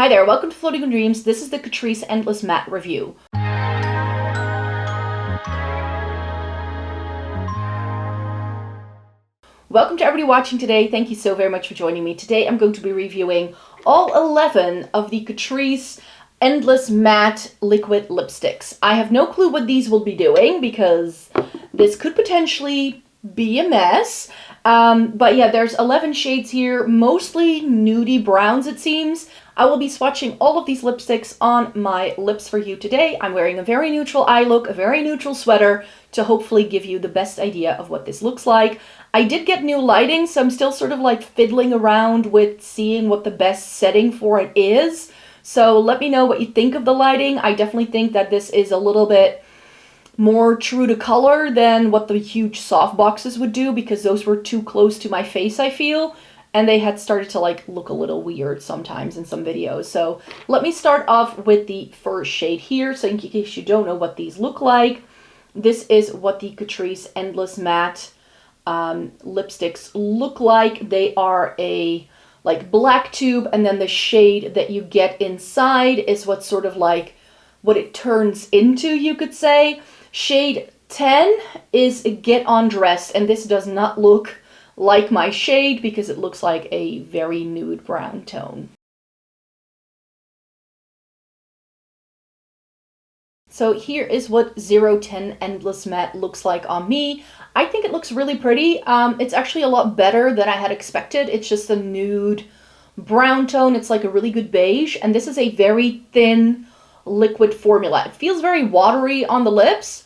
Hi there, welcome to Floating in Dreams. This is the Catrice Endless Matte review. Welcome to everybody watching today. Thank you so very much for joining me. Today I'm going to be reviewing all 11 of the Catrice Endless Matte liquid lipsticks. I have no clue what these will be doing because this could potentially be a mess. But yeah, there's 11 shades here, mostly nudie browns it seems. I will be swatching all of these lipsticks on my lips for you today. I'm wearing a very neutral eye look, a very neutral sweater to hopefully give you the best idea of what this looks like. I did get new lighting, so I'm still sort of like fiddling around with seeing what the best setting for it is. So let me know what you think of the lighting. I definitely think that this is a little bit more true to color than what the huge soft boxes would do because those were too close to my face, I feel. And they had started to like look a little weird sometimes in some videos. So let me start off with the first shade here. So in case you don't know what these look like, this is what the Catrice Endless Matte lipsticks look like. They are a like black tube, and then the shade that you get inside is what's sort of like what it turns into, you could say. Shade 10 is Get Undressed, and this does not look like my shade because it looks like a very nude brown tone. So here is what 010 Endless Matte looks like on me. I think it looks really pretty. It's actually a lot better than I had expected. It's just a nude brown tone. It's like a really good beige, and this is a very thin liquid formula. It feels very watery on the lips,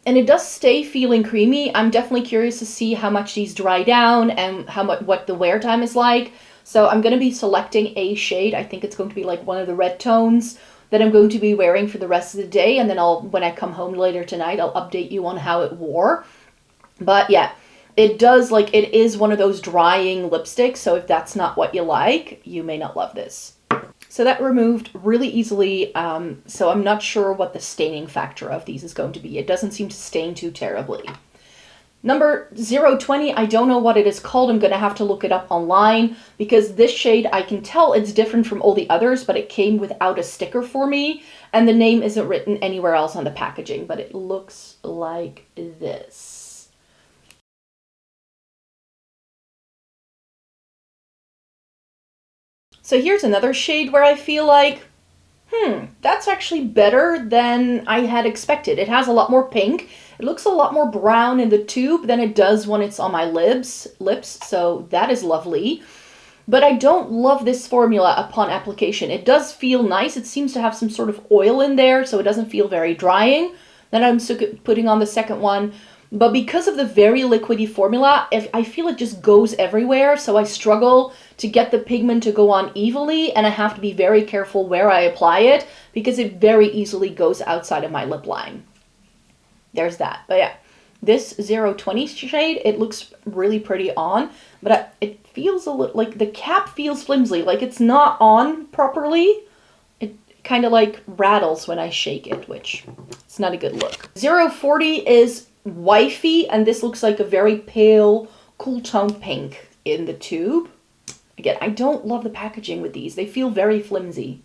and it does stay feeling creamy. I'm definitely curious to see how much these dry down and what the wear time is like. So I'm going to be selecting a shade. I think it's going to be like one of the red tones that I'm going to be wearing for the rest of the day, and then when I come home later tonight, I'll update you on how it wore. But yeah, it is one of those drying lipsticks, so if that's not what you like, you may not love this. So that removed really easily, so I'm not sure what the staining factor of these is going to be. It doesn't seem to stain too terribly. Number 020, I don't know what it is called. I'm going to have to look it up online because this shade, I can tell it's different from all the others, but it came without a sticker for me, and the name isn't written anywhere else on the packaging, but it looks like this. So here's another shade where I feel like, that's actually better than I had expected. It has a lot more pink. It looks a lot more brown in the tube than it does when it's on my lips, so that is lovely. But I don't love this formula upon application. It does feel nice. It seems to have some sort of oil in there, so it doesn't feel very drying. Then I'm putting on the second one. But because of the very liquidy formula, I feel it just goes everywhere, so I struggle to get the pigment to go on evenly, and I have to be very careful where I apply it because it very easily goes outside of my lip line. There's that. But yeah, this 020 shade, it looks really pretty on, but it feels a little like the cap feels flimsy, like it's not on properly. It kind of like rattles when I shake it, which it's not a good look. 040 is Wifey, and this looks like a very pale, cool tone pink in the tube. Again, I don't love the packaging with these. They feel very flimsy.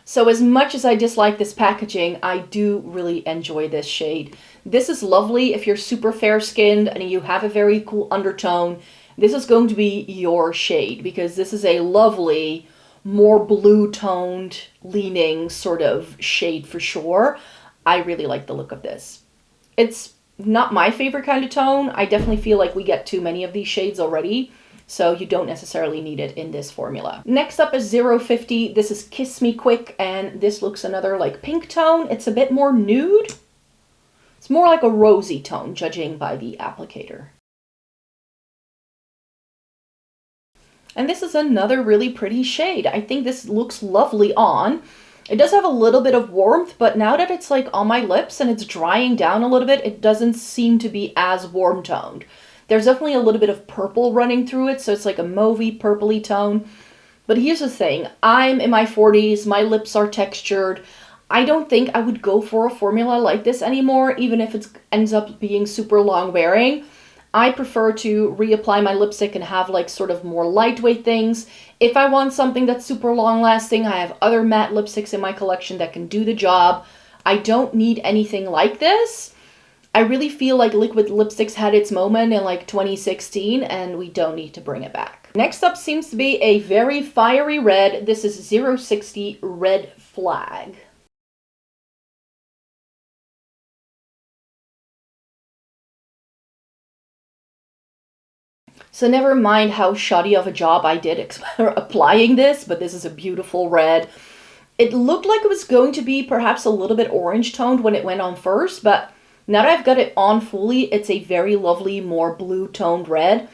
So as much as I dislike this packaging, I do really enjoy this shade. This is lovely if you're super fair-skinned and you have a very cool undertone. This is going to be your shade because this is a lovely, more blue-toned leaning sort of shade for sure. I really like the look of this. It's not my favorite kind of tone. I definitely feel like we get too many of these shades already, so you don't necessarily need it in this formula. Next up is 050. This is Kiss Me Quick, and this looks another like pink tone. It's a bit more nude. It's more like a rosy tone, judging by the applicator. And this is another really pretty shade. I think this looks lovely on. It does have a little bit of warmth, but now that it's like on my lips and it's drying down a little bit, it doesn't seem to be as warm toned. There's definitely a little bit of purple running through it, so it's like a mauvey, purpley tone. But here's the thing. I'm in my 40s. My lips are textured. I don't think I would go for a formula like this anymore, even if it ends up being super long wearing. I prefer to reapply my lipstick and have like sort of more lightweight things. If I want something that's super long lasting, I have other matte lipsticks in my collection that can do the job. I don't need anything like this. I really feel like liquid lipsticks had its moment in like 2016 and we don't need to bring it back. Next up seems to be a very fiery red. This is 060 Red Flag. So never mind how shoddy of a job I did applying this, but this is a beautiful red. It looked like it was going to be perhaps a little bit orange toned when it went on first, but now that I've got it on fully, it's a very lovely, more blue toned red.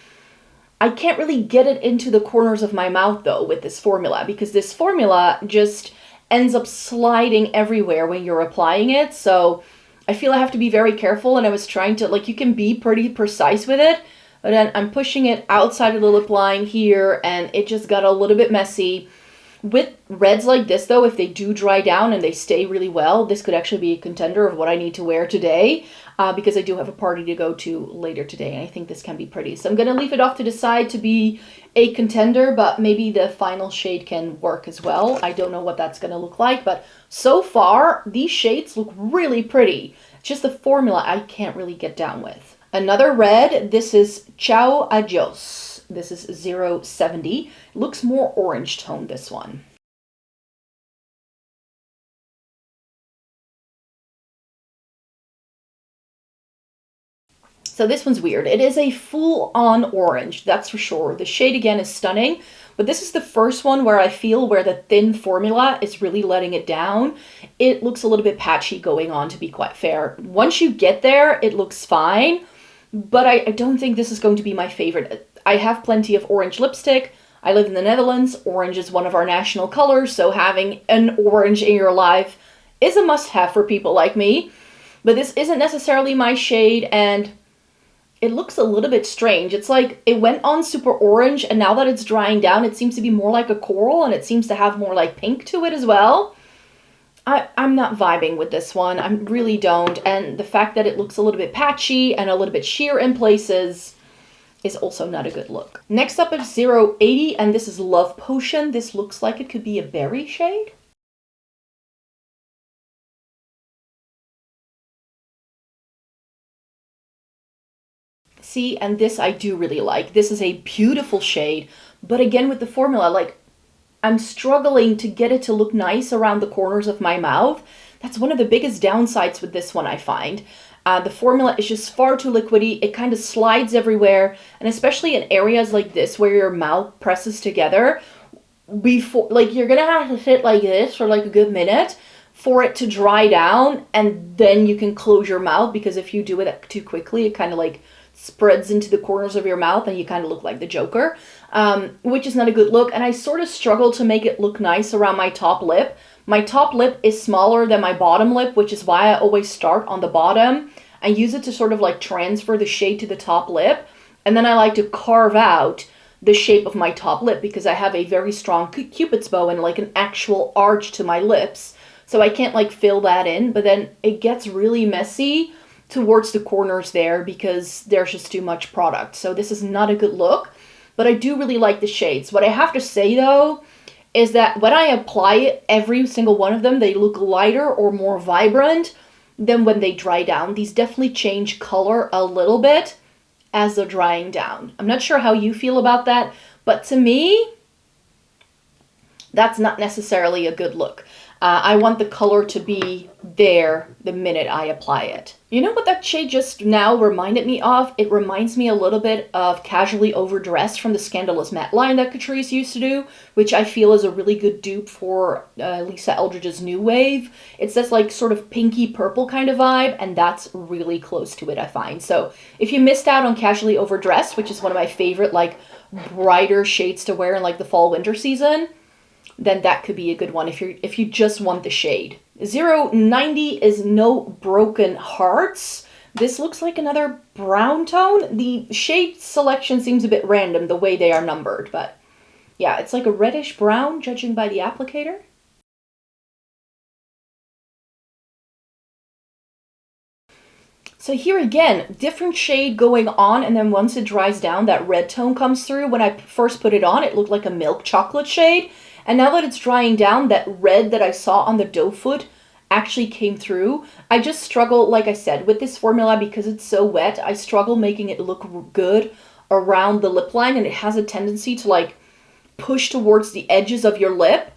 I can't really get it into the corners of my mouth though with this formula, because this formula just ends up sliding everywhere when you're applying it. So I feel I have to be very careful, and I was trying to, like, you can be pretty precise with it, but then I'm pushing it outside of the lip line here and it just got a little bit messy. With reds like this though, if they do dry down and they stay really well, this could actually be a contender of what I need to wear today, because I do have a party to go to later today and I think this can be pretty. So I'm going to leave it off to the side to be a contender, but maybe the final shade can work as well. I don't know what that's going to look like, but so far these shades look really pretty. It's just the formula I can't really get down with. Another red, this is Ciao Adios. This is 070. Looks more orange toned, this one. So this one's weird. It is a full-on orange, that's for sure. The shade again is stunning, but this is the first one where I feel where the thin formula is really letting it down. It looks a little bit patchy going on, to be quite fair. Once you get there, it looks fine, but I don't think this is going to be my favorite. I have plenty of orange lipstick. I live in the Netherlands. Orange is one of our national colors, so having an orange in your life is a must-have for people like me. But this isn't necessarily my shade, and it looks a little bit strange. It's like it went on super orange, and now that it's drying down, it seems to be more like a coral, and it seems to have more like pink to it as well. I'm not vibing with this one. I really don't. And the fact that it looks a little bit patchy and a little bit sheer in places is also not a good look. Next up is 080, and this is Love Potion. This looks like it could be a berry shade. See, and this I do really like. This is a beautiful shade, but again with the formula, like, I'm struggling to get it to look nice around the corners of my mouth. That's one of the biggest downsides with this one, I find. The formula is just far too liquidy. It kind of slides everywhere, and especially in areas like this where your mouth presses together, before, like, you're gonna have to sit like this for like a good minute for it to dry down, and then you can close your mouth, because if you do it too quickly, it kind of like spreads into the corners of your mouth and you kind of look like the Joker, which is not a good look. And I sort of struggle to make it look nice around my top lip. My top lip is smaller than my bottom lip, which is why I always start on the bottom. I use it to sort of like transfer the shade to the top lip, and then I like to carve out the shape of my top lip, because I have a very strong cupid's bow and like an actual arch to my lips, so I can't like fill that in. But then it gets really messy towards the corners there because there's just too much product. So this is not a good look, but I do really like the shades. What I have to say though is that when I apply it, every single one of them, they look lighter or more vibrant than when they dry down. These definitely change color a little bit as they're drying down. I'm not sure how you feel about that, but to me, that's not necessarily a good look. I want the color to be there the minute I apply it. You know what that shade just now reminded me of? It reminds me a little bit of Casually Overdressed from the Scandalous Matte line that Catrice used to do, which I feel is a really good dupe for Lisa Eldridge's New Wave. It's this like sort of pinky purple kind of vibe, and that's really close to it, I find. So if you missed out on Casually Overdressed, which is one of my favorite like brighter shades to wear in like the fall winter season, then that could be a good one if you just want the shade. 090 is No Broken Hearts. This looks like another brown tone. The shade selection seems a bit random the way they are numbered, but yeah, it's like a reddish brown judging by the applicator. So here again, different shade going on, and then once it dries down, that red tone comes through. When I first put it on, it looked like a milk chocolate shade. And now that it's drying down, that red that I saw on the doe foot actually came through. I just struggle, like I said, with this formula because it's so wet. I struggle making it look good around the lip line, and it has a tendency to like push towards the edges of your lip.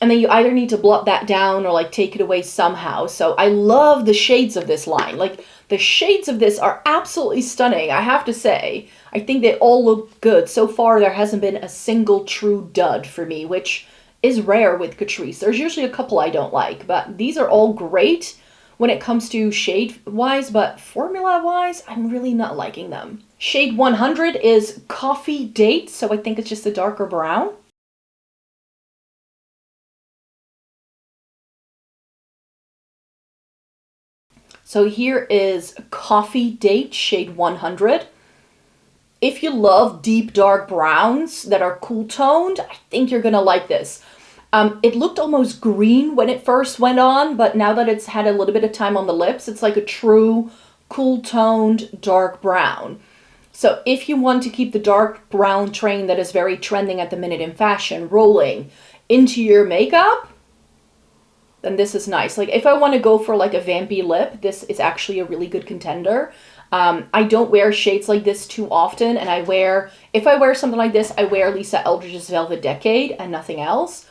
And then you either need to blot that down or like take it away somehow. So I love the shades of this line. Like the shades of this are absolutely stunning, I have to say. I think they all look good. So far there hasn't been a single true dud for me, which is rare with Catrice. There's usually a couple I don't like, but these are all great when it comes to shade-wise, but formula-wise, I'm really not liking them. Shade 100 is Coffee Date, so I think it's just a darker brown. So here is Coffee Date, shade 100. If you love deep dark browns that are cool toned, I think you're gonna like this. It looked almost green when it first went on, but now that it's had a little bit of time on the lips, it's like a true cool toned dark brown. So if you want to keep the dark brown train that is very trending at the minute in fashion rolling into your makeup, then this is nice. Like if I want to go for like a vampy lip, this is actually a really good contender. I don't wear shades like this too often, and if I wear something like this, I wear Lisa Eldridge's Velvet Decade and nothing else.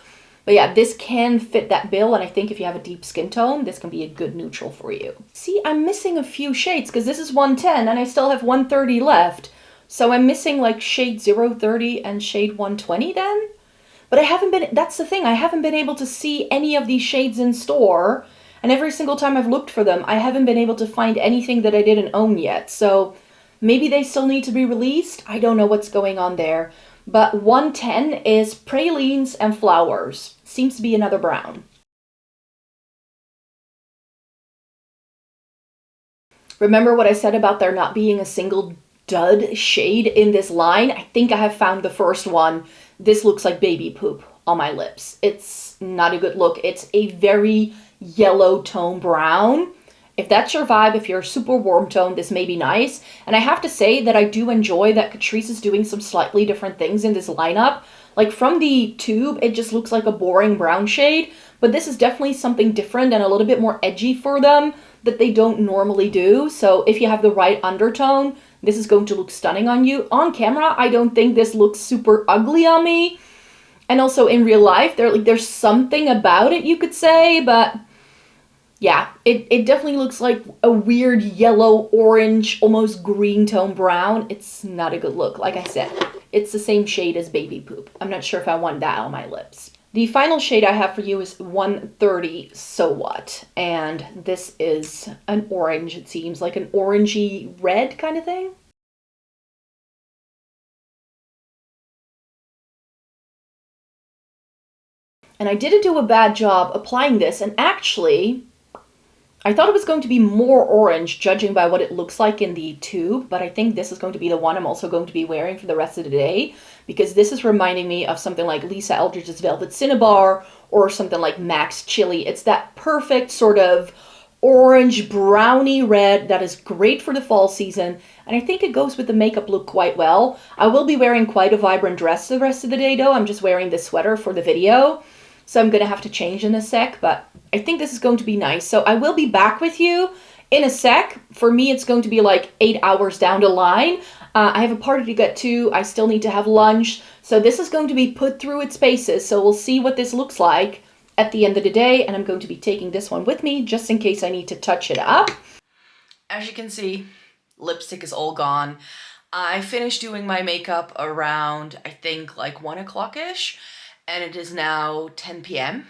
But yeah, this can fit that bill, and I think if you have a deep skin tone, this can be a good neutral for you. See, I'm missing a few shades because this is 110 and I still have 130 left. So I'm missing like shade 030 and shade 120 then? But that's the thing, I haven't been able to see any of these shades in store, and every single time I've looked for them, I haven't been able to find anything that I didn't own yet. So maybe they still need to be released. I don't know what's going on there. But 110 is Pralines and Flowers. Seems to be another brown. Remember what I said about there not being a single dud shade in this line? I think I have found the first one. This looks like baby poop on my lips. It's not a good look. It's a very yellow tone brown. If that's your vibe, if you're super warm tone, this may be nice. And I have to say that I do enjoy that Catrice is doing some slightly different things in this lineup. Like from the tube, it just looks like a boring brown shade, but this is definitely something different and a little bit more edgy for them that they don't normally do. So if you have the right undertone, this is going to look stunning on you. On camera, I don't think this looks super ugly on me. And also in real life, there's something about it, you could say, but yeah, it definitely looks like a weird yellow, orange, almost green tone brown. It's not a good look. Like I said, it's the same shade as baby poop. I'm not sure if I want that on my lips. The final shade I have for you is 130 So What? And this is an orange, it seems, like an orangey red kind of thing. And I didn't do a bad job applying this, and actually, I thought it was going to be more orange, judging by what it looks like in the tube, but I think this is going to be the one I'm also going to be wearing for the rest of the day, because this is reminding me of something like Lisa Eldridge's Velvet Cinnabar, or something like Max Chili. It's that perfect sort of orange brownie red that is great for the fall season, and I think it goes with the makeup look quite well. I will be wearing quite a vibrant dress the rest of the day, though. I'm just wearing this sweater for the video, so I'm going to have to change in a sec, but I think this is going to be nice. So I will be back with you in a sec. For me, it's going to be like 8 hours down the line. I have a party to get to. I still need to have lunch. So this is going to be put through its paces. So we'll see what this looks like at the end of the day. And I'm going to be taking this one with me just in case I need to touch it up. As you can see, lipstick is all gone. I finished doing my makeup around, I think, like 1 o'clock-ish. And it is now 10 p.m.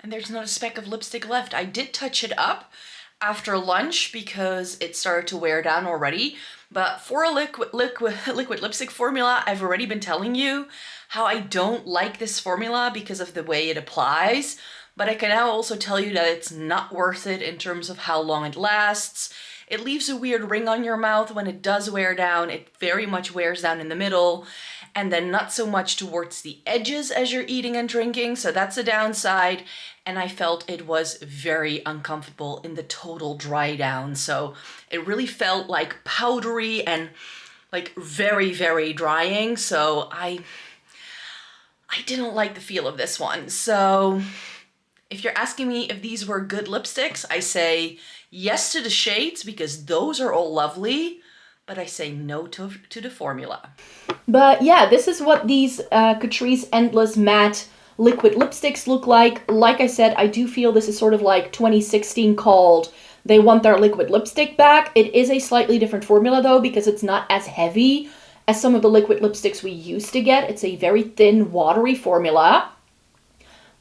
and there's not a speck of lipstick left. I did touch it up after lunch because it started to wear down already. But for a liquid lipstick formula, I've already been telling you how I don't like this formula because of the way it applies. But I can now also tell you that it's not worth it in terms of how long it lasts. It leaves a weird ring on your mouth when it does wear down. It very much wears down in the middle. and then not so much towards the edges as you're eating and drinking, so that's a downside. And I felt it was very uncomfortable in the total dry down, so it really felt like powdery and like very, very drying, so I didn't like the feel of this one. So if you're asking me if these were good lipsticks, I say yes to the shades because those are all lovely, but I say no to the formula. But yeah, this is what these Catrice Endless Matte liquid lipsticks look like. Like I said, I do feel this is sort of like 2016 called They Want Their Liquid Lipstick Back. It is a slightly different formula though, because it's not as heavy as some of the liquid lipsticks we used to get. It's a very thin, watery formula.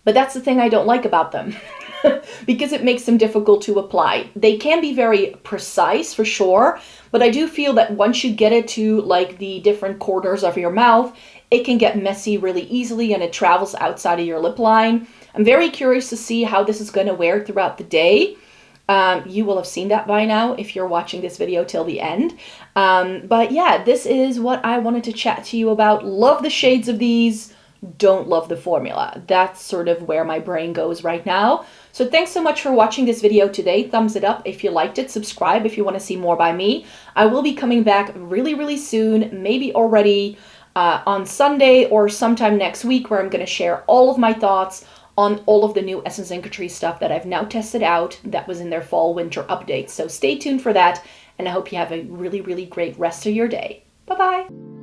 But that's the thing I don't like about them, because it makes them difficult to apply. They can be very precise for sure, but I do feel that once you get it to like the different corners of your mouth, it can get messy really easily and it travels outside of your lip line. I'm very curious to see how this is going to wear throughout the day. You will have seen that by now if you're watching this video till the end. But yeah, this is what I wanted to chat to you about. Love the shades of these. Don't love the formula. That's sort of where my brain goes right now. So thanks so much for watching this video today. Thumbs it up if you liked it. Subscribe if you want to see more by me. I will be coming back really, really soon, maybe already on Sunday or sometime next week, where I'm going to share all of my thoughts on all of the new Essence and Catrice stuff that I've now tested out that was in their fall winter updates. So stay tuned for that, and I hope you have a really, really great rest of your day. Bye-bye.